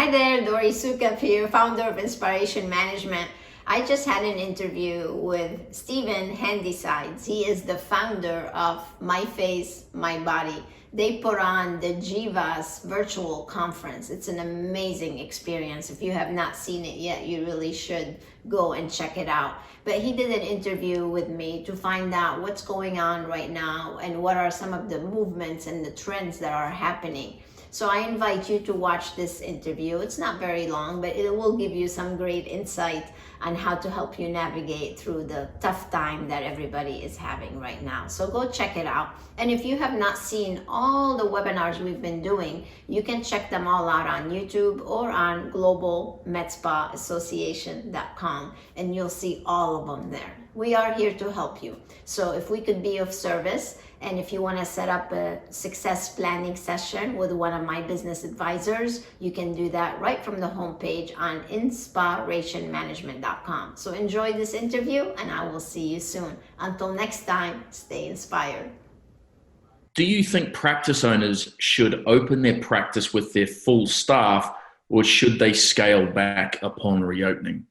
Hi there, Dori Soukup here, founder of InSPAration Management. I just had an interview with Stephen Handisides. He is the founder of My Face, My Body. They put on the GVAS virtual conference. It's an amazing experience. If you have not seen it yet, you really should go and check it out. But he did an interview with me to find out what's going on right now and what are some of the movements and the trends that are happening. So I invite you to watch this interview. It's not very long, but it will give you some great insight on how to help you navigate through the tough time that everybody is having right now. So go check it out. And if you have not seen all the webinars we've been doing, you can check them all out on YouTube or on global MA.P.S association.com, and you'll see all of them there. We are here to help you. So if we could be of service, and if you want to set up a success planning session with one of my business advisors, you can do that right from the homepage on InSPArationManagement.com. So enjoy this interview, and I will see you soon. Until next time, stay inspired. Do you think practice owners should open their practice with their full staff, or should they scale back upon reopening?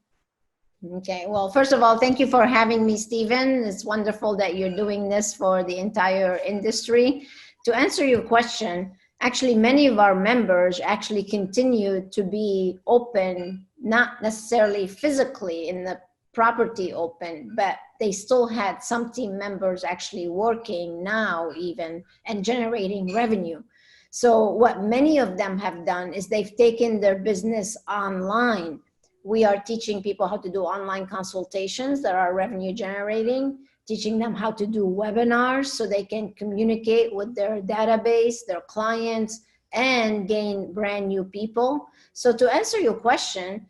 Okay, well, first of all, thank you for having me, Stephen. It's wonderful that you're doing this for the entire industry. To answer your question, actually, many of our members actually continue to be open, not necessarily physically in the property open, but they still had some team members actually working now even and generating revenue. So what many of them have done is they've taken their business online. We are teaching people how to do online consultations that are revenue generating, teaching them how to do webinars so they can communicate with their database, their clients, and gain brand new people. So to answer your question,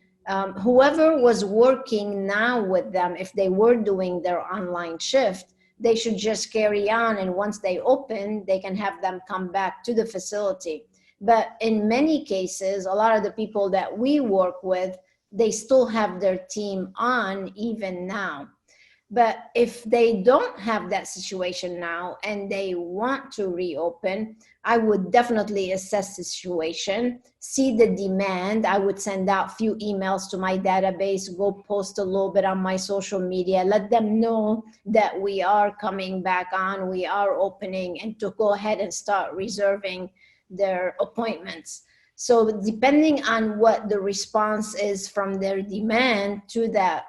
whoever was working now with them, if they were doing their online shift, they should just carry on. And once they open, they can have them come back to the facility. But in many cases, a lot of the people that we work with, they still have their team on even now. But if they don't have that situation now and they want to reopen, I would definitely assess the situation, see the demand. I would send out a few emails to my database, go post a little bit on my social media, let them know that we are coming back on, we are opening, and to go ahead and start reserving their appointments. So depending on what the response is from their demand to that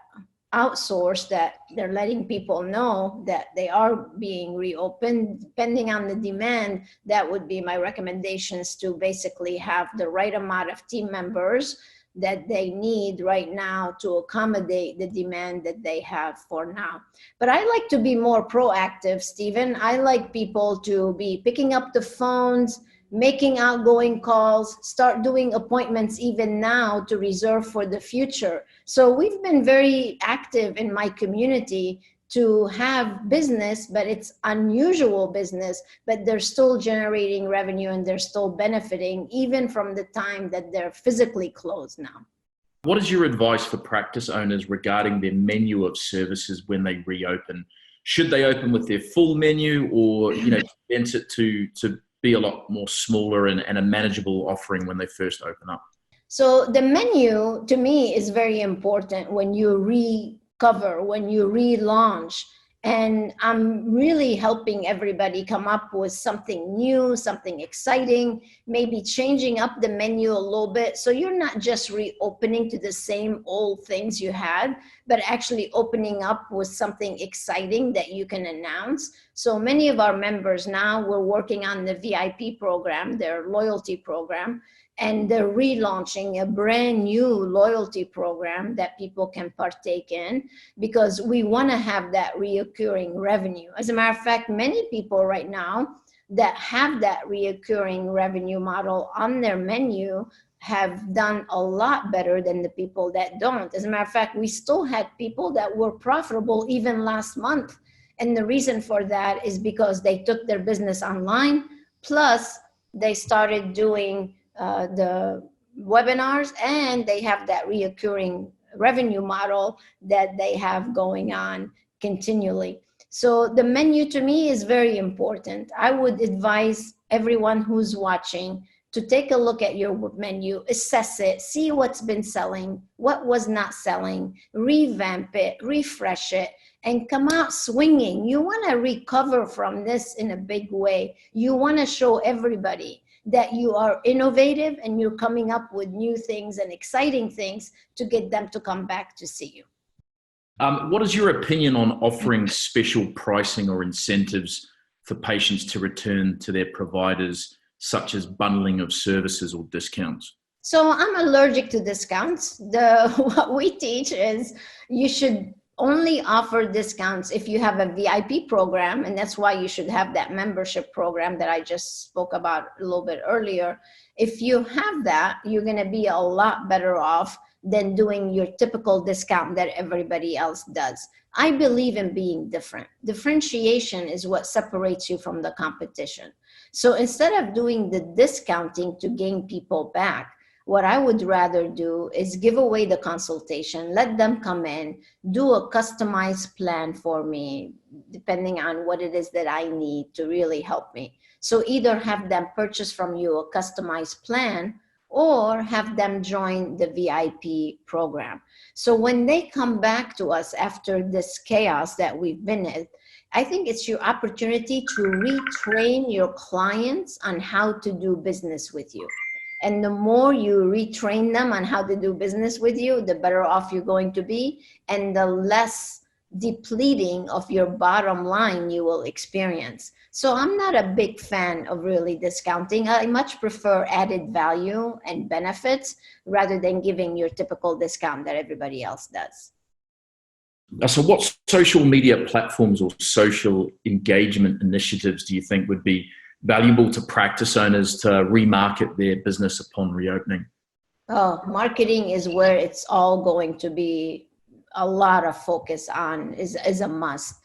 outsource, that they're letting people know that they are being reopened, depending on the demand, that would be my recommendations to basically have the right amount of team members that they need right now to accommodate the demand that they have for now. But I like to be more proactive, Stephen. I like people to be picking up the phones, making outgoing calls, start doing appointments even now to reserve for the future. So we've been very active in my community to have business, but it's unusual business, but they're still generating revenue and they're still benefiting even from the time that they're physically closed now. What is your advice for practice owners regarding their menu of services when they reopen? Should they open with their full menu, or condense it to be a lot more smaller and a manageable offering when they first open up? So the menu to me is very important when you recover, when you relaunch. And I'm really helping everybody come up with something new, something exciting, maybe changing up the menu a little bit. So you're not just reopening to the same old things you had, but actually opening up with something exciting that you can announce. So many of our members now, we're working on the VIP program, their loyalty program, and they're relaunching a brand new loyalty program that people can partake in, because we want to have that reoccurring revenue. As a matter of fact, many people right now that have that reoccurring revenue model on their menu have done a lot better than the people that don't. As a matter of fact, we still had people that were profitable even last month. And the reason for that is because they took their business online, plus they started doing the webinars, and they have that reoccurring revenue model that they have going on continually. So the menu to me is very important. I would advise everyone who's watching to take a look at your menu, assess it, see what's been selling, what was not selling, revamp it, refresh it, and come out swinging. You want to recover from this in a big way. You want to show everybody that you are innovative and you're coming up with new things and exciting things to get them to come back to see you. What is your opinion on offering special pricing or incentives for patients to return to their providers, such as bundling of services or discounts? So I'm allergic to discounts. What we teach is you should only offer discounts if you have a VIP program, and that's why you should have that membership program that I just spoke about a little bit earlier. If you have that, you're going to be a lot better off than doing your typical discount that everybody else does. I believe in being different. Differentiation is what separates you from the competition. So instead of doing the discounting to gain people back, what I would rather do is give away the consultation, let them come in, do a customized plan for me, depending on what it is that I need to really help me. So either have them purchase from you a customized plan or have them join the VIP program. So when they come back to us after this chaos that we've been in, I think it's your opportunity to retrain your clients on how to do business with you. And the more you retrain them on how to do business with you, the better off you're going to be, and the less depleting of your bottom line you will experience. So I'm not a big fan of really discounting. I much prefer added value and benefits rather than giving your typical discount that everybody else does. So what social media platforms or social engagement initiatives do you think would be valuable to practice owners to remarket their business upon reopening? Oh, marketing is where it's all going to be a lot of focus on, is a must.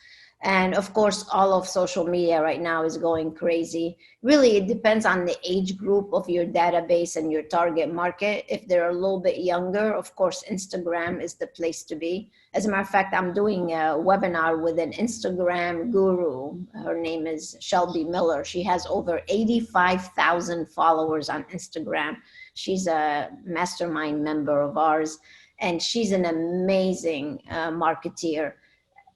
And of course, all of social media right now is going crazy. Really, it depends on the age group of your database and your target market. If they're a little bit younger, of course, Instagram is the place to be. As a matter of fact, I'm doing a webinar with an Instagram guru. Her name is Shelby Miller. She has over 85,000 followers on Instagram. She's a mastermind member of ours, and she's an amazing marketeer.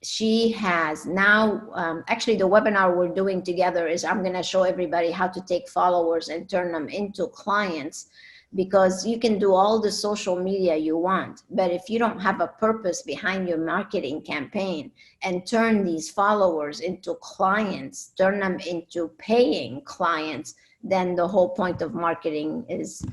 She has now, actually the webinar we're doing together is I'm going to show everybody how to take followers and turn them into clients, because you can do all the social media you want, but if you don't have a purpose behind your marketing campaign and turn these followers into clients, turn them into paying clients, then the whole point of marketing is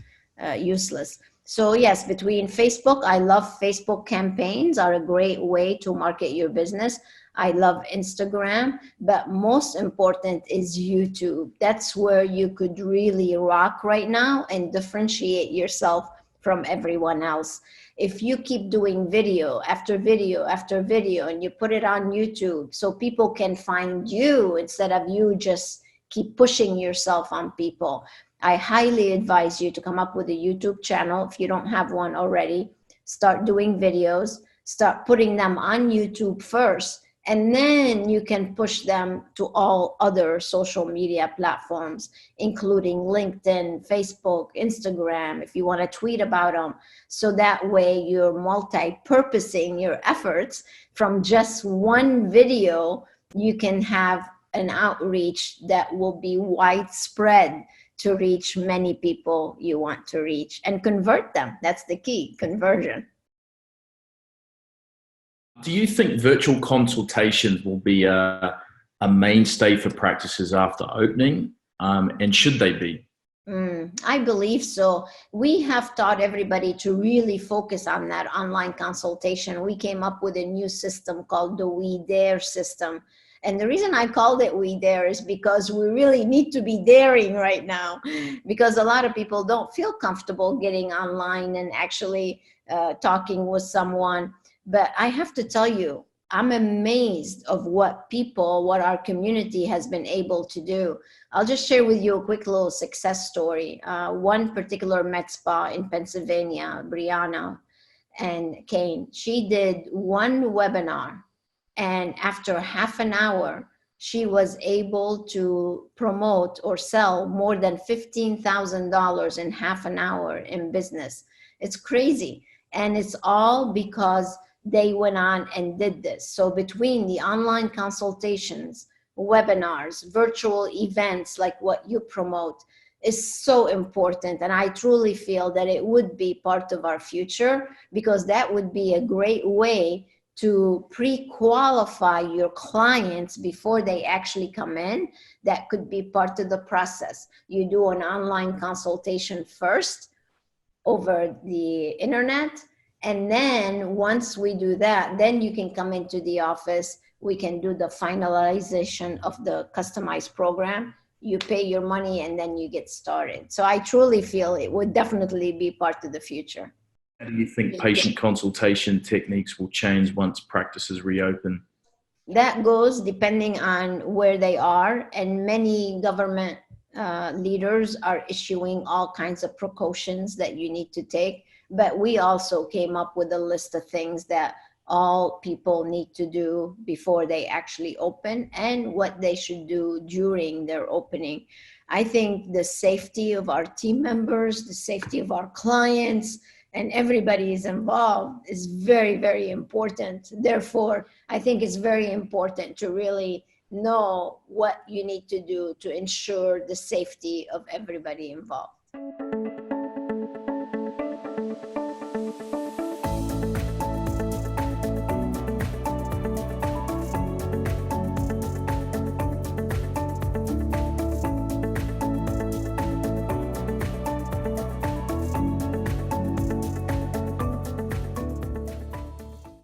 useless. So yes, between Facebook, I love Facebook campaigns are a great way to market your business. I love Instagram, but most important is YouTube. That's where you could really rock right now and differentiate yourself from everyone else. If you keep doing video after video after video and you put it on YouTube so people can find you instead of you just keep pushing yourself on people, I highly advise you to come up with a YouTube channel if you don't have one already. Start doing videos, start putting them on YouTube first, and then you can push them to all other social media platforms, including LinkedIn, Facebook, Instagram, if you want to tweet about them. So that way you're multi-purposing your efforts. From just one video, you can have an outreach that will be widespread to reach many people you want to reach and convert them. That's the key, conversion. Do you think virtual consultations will be a mainstay for practices after opening? And should they be? I believe so. We have taught everybody to really focus on that online consultation. We came up with a new system called the We Dare system. And the reason I called it We Dare is because we really need to be daring right now, because a lot of people don't feel comfortable getting online and actually talking with someone. But I have to tell you, I'm amazed of what our community has been able to do. I'll just share with you a quick little success story. One particular med spa in Pennsylvania, Brianna and Kane, she did one webinar. And after half an hour, she was able to promote or sell more than $15,000 in half an hour in business. It's crazy. And it's all because they went on and did this. So between the online consultations, webinars, virtual events like what you promote is so important. And I truly feel that it would be part of our future, because that would be a great way to pre-qualify your clients before they actually come in. That could be part of the process. You do an online consultation first over the internet, and then once we do that, then you can come into the office. We can do the finalization of the customized program. You pay your money and then you get started. So I truly feel it would definitely be part of the future. How do you think patient consultation techniques will change once practices reopen? That goes depending on where they are, and many government leaders are issuing all kinds of precautions that you need to take. But we also came up with a list of things that all people need to do before they actually open, and what they should do during their opening. I think the safety of our team members, the safety of our clients, and everybody is involved is very, very important. Therefore, I think it's very important to really know what you need to do to ensure the safety of everybody involved.